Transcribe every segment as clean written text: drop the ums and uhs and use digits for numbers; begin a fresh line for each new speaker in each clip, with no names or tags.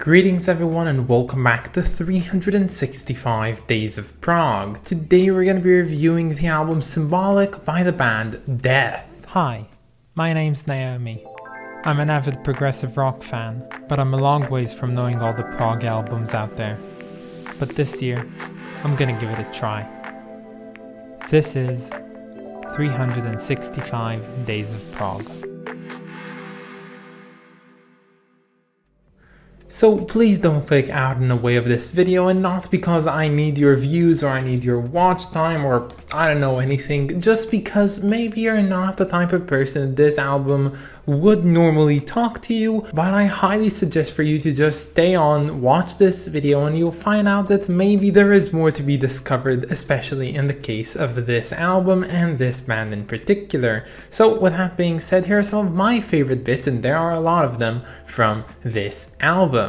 Greetings everyone and welcome back to 365 Days of Prog. Today we're going to be reviewing the album Symbolic by the band Death.
Hi, my name's Naomi. I'm an avid progressive rock fan, but I'm a long ways from knowing all the prog albums out there. But this year, I'm gonna give it a try. This is 365 Days of Prog.
So please don't click out in the way of this video, and not because I need your views or I need your watch time or I don't know anything, just because maybe you're not the type of person this album would normally talk to you, but I highly suggest for you to just stay on, watch this video, and you'll find out that maybe there is more to be discovered, especially in the case of this album and this band in particular. So with that being said, here are some of my favorite bits, and there are a lot of them from this album.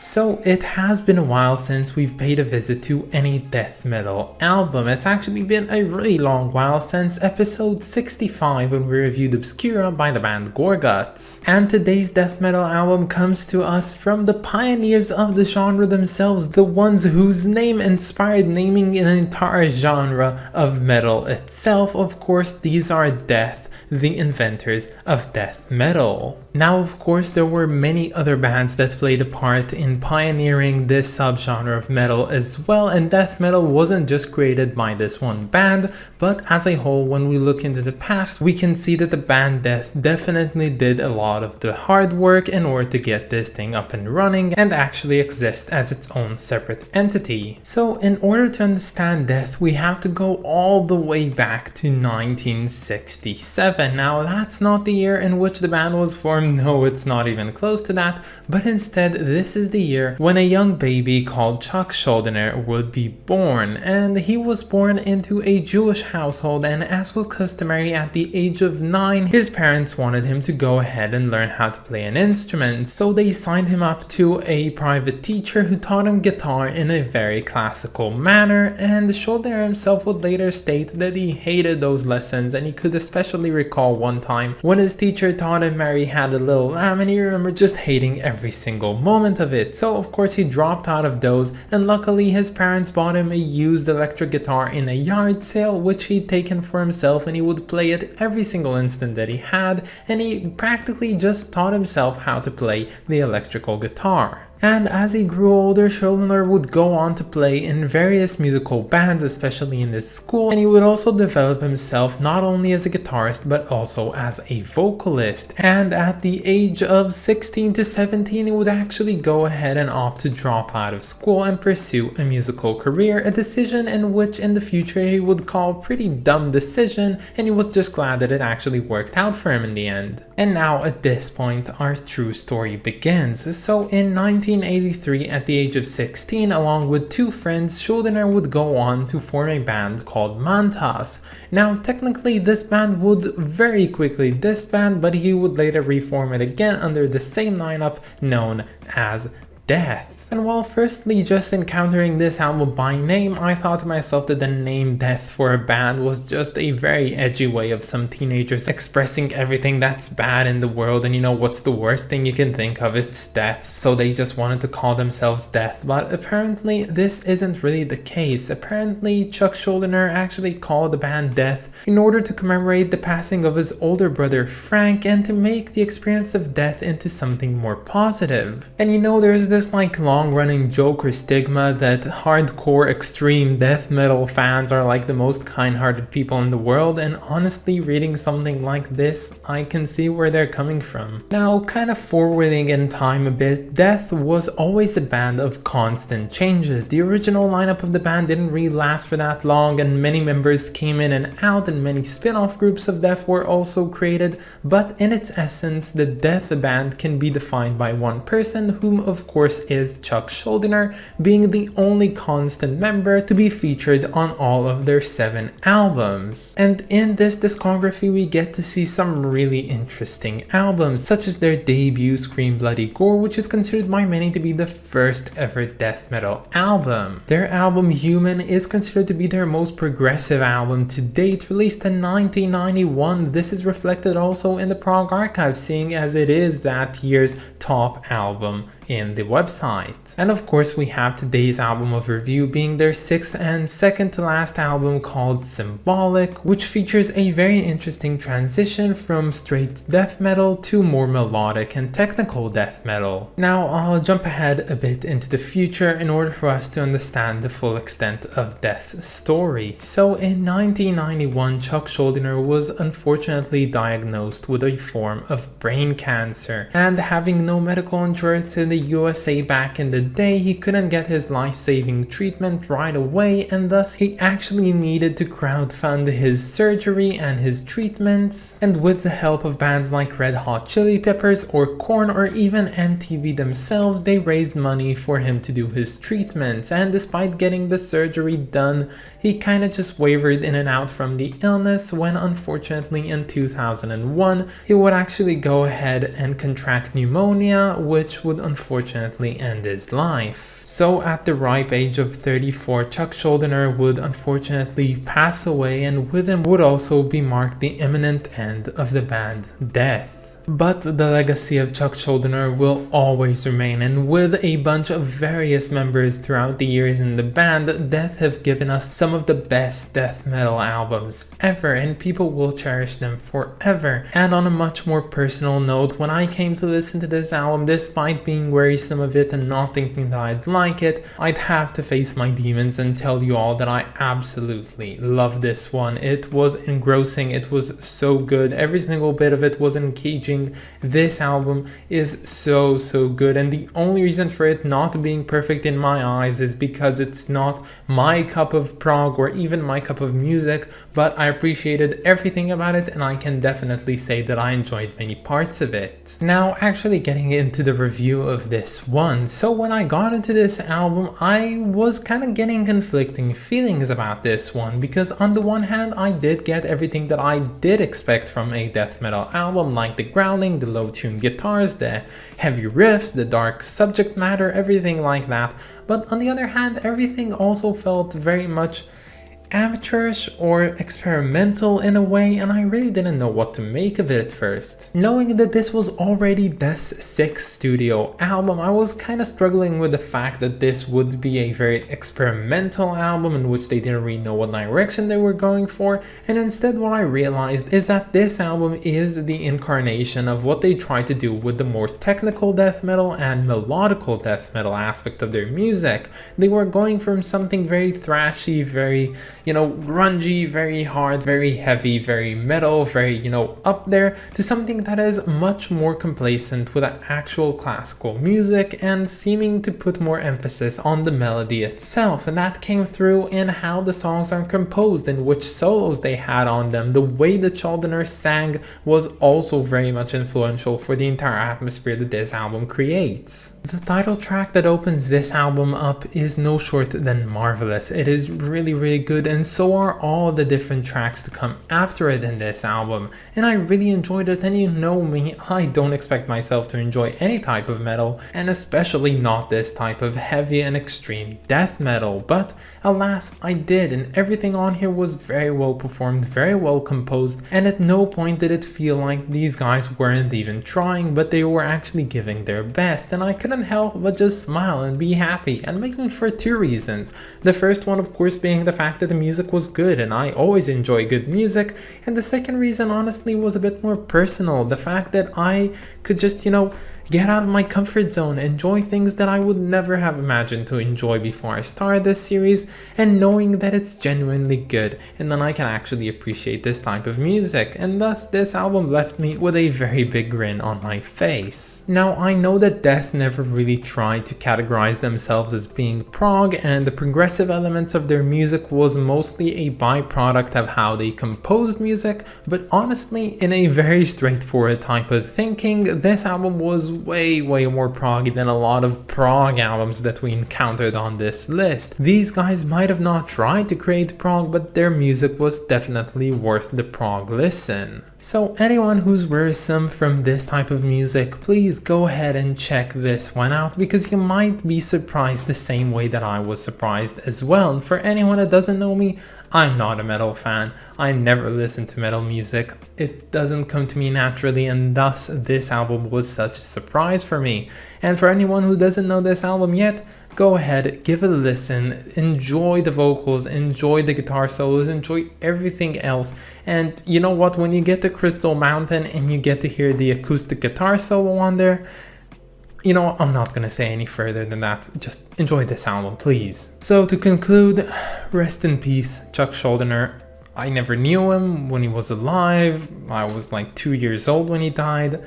So it has been a while since we've paid a visit to any death metal album. It's actually been a really long while since episode 65 when we reviewed Obscura by the band Gorguts. And today's death metal album comes to us from the pioneers of the genre themselves, the ones whose name inspired naming an entire genre of metal itself. Of course, these are Death, the inventors of death metal. Now, of course, there were many other bands that played a part in pioneering this subgenre of metal as well, and death metal wasn't just created by this one band, but as a whole, when we look into the past, we can see that the band Death definitely did a lot of the hard work in order to get this thing up and running and actually exist as its own separate entity. So in order to understand Death, we have to go all the way back to 1967. Now, that's not the year in which the band was formed. No, it's not even close to that, but instead this is the year when a young baby called Chuck Schuldiner would be born, and he was born into a Jewish household, and as was customary at the age of 9, his parents wanted him to go ahead and learn how to play an instrument, so they signed him up to a private teacher who taught him guitar in a very classical manner, and Schuldiner himself would later state that he hated those lessons, and he could especially recall one time when his teacher taught him Mary had a little lamb, and he remembered just hating every single moment of it. So of course he dropped out of those, and luckily his parents bought him a used electric guitar in a yard sale, which he'd taken for himself, and he would play it every single instant that he had, and he practically just taught himself how to play the electrical guitar. And as he grew older, Schuldiner would go on to play in various musical bands, especially in his school, and he would also develop himself not only as a guitarist but also as a vocalist. And at the age of 16 to 17, he would actually go ahead and opt to drop out of school and pursue a musical career, a decision in which in the future he would call a pretty dumb decision, and he was just glad that it actually worked out for him in the end. And now at this point our true story begins. So in 1983, at the age of 16, along with two friends, Schuldiner would go on to form a band called Mantas. Now technically this band would very quickly disband, but he would later reform it again under the same lineup known as Death. And while firstly just encountering this album by name, I thought to myself that the name Death for a band was just a very edgy way of some teenagers expressing everything that's bad in the world, and what's the worst thing you can think of? It's death. So they just wanted to call themselves Death, but apparently this isn't really the case. Apparently Chuck Schuldiner actually called the band Death in order to commemorate the passing of his older brother Frank and to make the experience of death into something more positive. And there's this long-running joke or stigma that hardcore extreme death metal fans are the most kind-hearted people in the world, and honestly reading something like this, I can see where they're coming from. Now, kind of forwarding in time a bit, Death was always a band of constant changes. The original lineup of the band didn't really last for that long, and many members came in and out, and many spin-off groups of Death were also created, but in its essence, the Death band can be defined by one person, whom of course is Chuck Schuldiner, being the only constant member to be featured on all of their 7 albums. And in this discography we get to see some really interesting albums, such as their debut Scream Bloody Gore, which is considered by many to be the first ever death metal album. Their album Human is considered to be their most progressive album to date, released in 1991. This is reflected also in the Prog Archive, seeing as it is that year's top album in the website. And of course we have today's album of review being their 6th and second to last album called Symbolic, which features a very interesting transition from straight death metal to more melodic and technical death metal. Now I'll jump ahead a bit into the future in order for us to understand the full extent of Death's story. So in 1991, Chuck Schuldiner was unfortunately diagnosed with a form of brain cancer, and having no medical insurance in the USA back in the day, he couldn't get his life-saving treatment right away, and thus he actually needed to crowdfund his surgery and his treatments. And with the help of bands like Red Hot Chili Peppers or Korn or even MTV themselves, they raised money for him to do his treatments. And despite getting the surgery done, he kinda just wavered in and out from the illness when unfortunately in 2001 he would actually go ahead and contract pneumonia, which would unfortunately end his life. So at the ripe age of 34, Chuck Schuldiner would unfortunately pass away, and with him would also be marked the imminent end of the band Death. But the legacy of Chuck Schuldiner will always remain, and with a bunch of various members throughout the years in the band, Death have given us some of the best death metal albums ever, and people will cherish them forever. And on a much more personal note, when I came to listen to this album, despite being wearisome of it and not thinking that I'd like it, I'd have to face my demons and tell you all that I absolutely love this one. It was engrossing, it was so good, every single bit of it was engaging. This album is so good, and the only reason for it not being perfect in my eyes is because it's not my cup of prog or even my cup of music, but I appreciated everything about it, and I can definitely say that I enjoyed many parts of it. Now actually getting into the review of this one, so when I got into this album I was kind of getting conflicting feelings about this one, because on the one hand I did get everything that I did expect from a death metal album, like the growling, the low-tuned guitars, the heavy riffs, the dark subject matter, everything like that. But on the other hand, everything also felt very much amateurish or experimental in a way, and I really didn't know what to make of it at first. Knowing that this was already Death's 6th studio album, I was kind of struggling with the fact that this would be a very experimental album in which they didn't really know what direction they were going for, and instead what I realized is that this album is the incarnation of what they tried to do with the more technical death metal and melodical death metal aspect of their music. They were going from something very thrashy, very grungy, very hard, very heavy, very metal, very, up there, to something that is much more complacent with actual classical music and seeming to put more emphasis on the melody itself. And that came through in how the songs are composed and which solos they had on them. The way the Schuldiner sang was also very much influential for the entire atmosphere that this album creates. The title track that opens this album up is no short than marvelous. It is really good, and so are all the different tracks to come after it in this album, and I really enjoyed it. And you know me, I don't expect myself to enjoy any type of metal, and especially not this type of heavy and extreme death metal, but alas I did, and everything on here was very well performed, very well composed, and at no point did it feel like these guys weren't even trying, but they were actually giving their best, and I couldn't help but just smile and be happy, and mainly for two reasons. The first one of course being the fact that the music was good, and I always enjoy good music, and the second reason honestly was a bit more personal, the fact that I could just, get out of my comfort zone, enjoy things that I would never have imagined to enjoy before I started this series, and knowing that it's genuinely good, and then I can actually appreciate this type of music, and thus this album left me with a very big grin on my face. Now I know that Death never really tried to categorize themselves as being prog, and the progressive elements of their music was mostly a byproduct of how they composed music, but honestly in a very straightforward type of thinking, this album was way more proggy than a lot of prog albums that we encountered on this list. These guys might have not tried to create prog, but their music was definitely worth the prog listen. So anyone who's wearisome from this type of music, please go ahead and check this one out, because you might be surprised the same way that I was surprised as well. And for anyone that doesn't know me, I'm not a metal fan. I never listen to metal music. It doesn't come to me naturally, and thus this album was such a surprise for me. And for anyone who doesn't know this album yet, go ahead, give it a listen, enjoy the vocals, enjoy the guitar solos, enjoy everything else. And you know what, when you get to Crystal Mountain and you get to hear the acoustic guitar solo on there, I'm not gonna say any further than that. Just enjoy this album, please. So to conclude, rest in peace, Chuck Schuldiner. I never knew him when he was alive. I was like 2 years old when he died.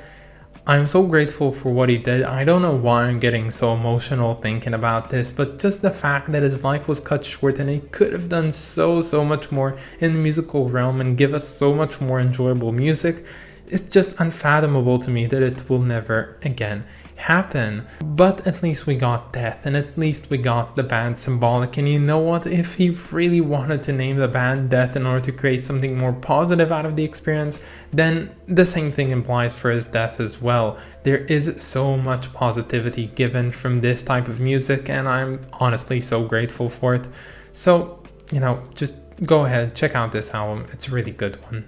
I'm so grateful for what he did. I don't know why I'm getting so emotional thinking about this, but just the fact that his life was cut short and he could have done so much more in the musical realm and give us so much more enjoyable music. It's just unfathomable to me that it will never again happen. But at least we got Death, and at least we got the band Symbolic. And you know what, if he really wanted to name the band Death in order to create something more positive out of the experience, then the same thing implies for his death as well. There is so much positivity given from this type of music, and I'm honestly so grateful for it. So just go ahead, check out this album. It's a really good one.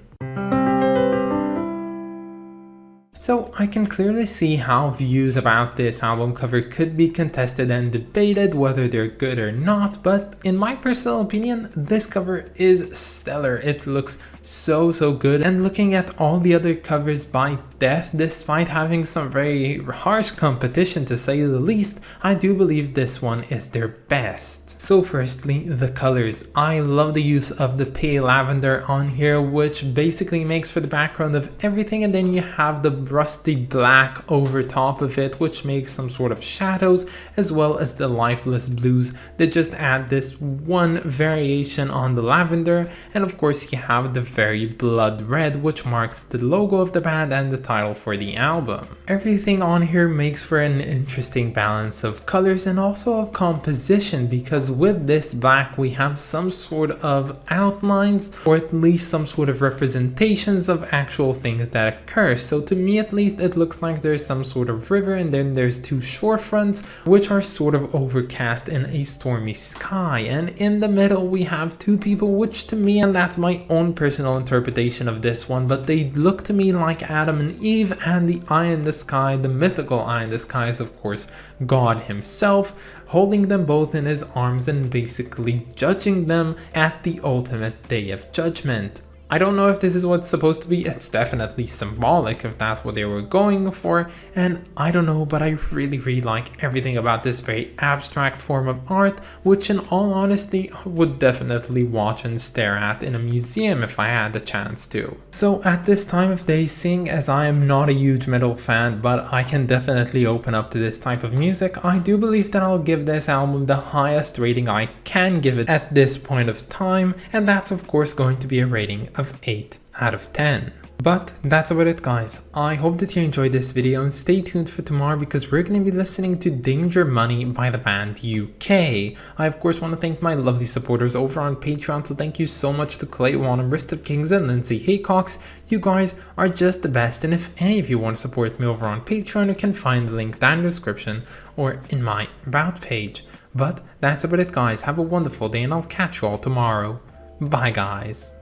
So I can clearly see how views about this album cover could be contested and debated whether they're good or not, but in my personal opinion, this cover is stellar. It looks so good, and looking at all the other covers by Death, despite having some very harsh competition to say the least, I do believe this one is their best. So firstly, the colors. I love the use of the pale lavender on here, which basically makes for the background of everything, and then you have the rusty black over top of it, which makes some sort of shadows, as well as the lifeless blues that just add this one variation on the lavender, and of course you have the very blood red, which marks the logo of the band and the title for the album. Everything on here makes for an interesting balance of colors and also of composition, because with this black we have some sort of outlines, or at least some sort of representations of actual things that occur. So to me at least, it looks like there's some sort of river, and then there's two shorefronts which are sort of overcast in a stormy sky, and in the middle we have two people, which to me, and that's my own personal interpretation of this one, but they look to me like Adam and Eve, and the eye in the sky, the mythical eye in the sky, is of course God himself, holding them both in his arms and basically judging them at the ultimate day of judgment. I don't know if this is what's supposed to be. It's definitely symbolic if that's what they were going for, and I don't know, but I really like everything about this very abstract form of art, which in all honesty I would definitely watch and stare at in a museum if I had the chance to. So at this time of day, seeing as I am not a huge metal fan, but I can definitely open up to this type of music, I do believe that I'll give this album the highest rating I can give it at this point of time, and that's of course going to be a rating of 8 out of 10. But that's about it, guys. I hope that you enjoyed this video and stay tuned for tomorrow because we're going to be listening to Danger Money by the band UK. I of course want to thank my lovely supporters over on Patreon, so thank you so much to Clay Wan, Wrist of Kings and Lindsay Haycox. You guys are just the best, and if any of you want to support me over on Patreon, you can find the link down in the description or in my about page. But that's about it, guys. Have a wonderful day and I'll catch you all tomorrow. Bye, guys.